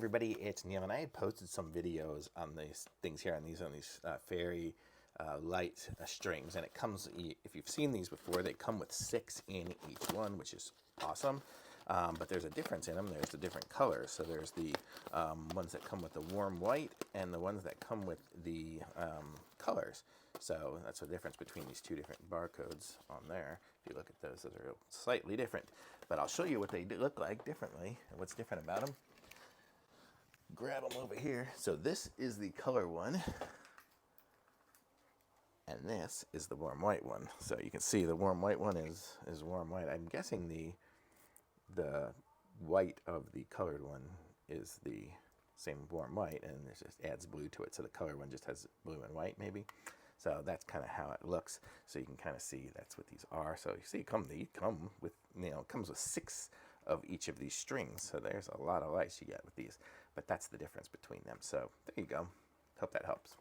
everybody, it's Neil, and I had posted some videos on these things here, on these fairy light strings, and it comes, if you've seen these before, they come with 6 in each one, which is awesome. But there's a difference in them. There's the different colors. So there's the ones that come with the warm white and the ones that come with the colors. So that's the difference between these two different barcodes on there. If you look at those are slightly different. But I'll show you what they look like differently and what's different about them. Grab them over here. So this is the color one. And this is the warm white one. So you can see the warm white one is warm white. I'm guessing the white of the colored one is the same warm white, and it just adds blue to it. So the colored one just has blue and white maybe. So that's kind of how it looks. So you can kind of see that's what these are. So you see, they come with, it comes with 6 of each of these strings. So there's a lot of lights you get with these, but that's the difference between them. So there you go. Hope that helps.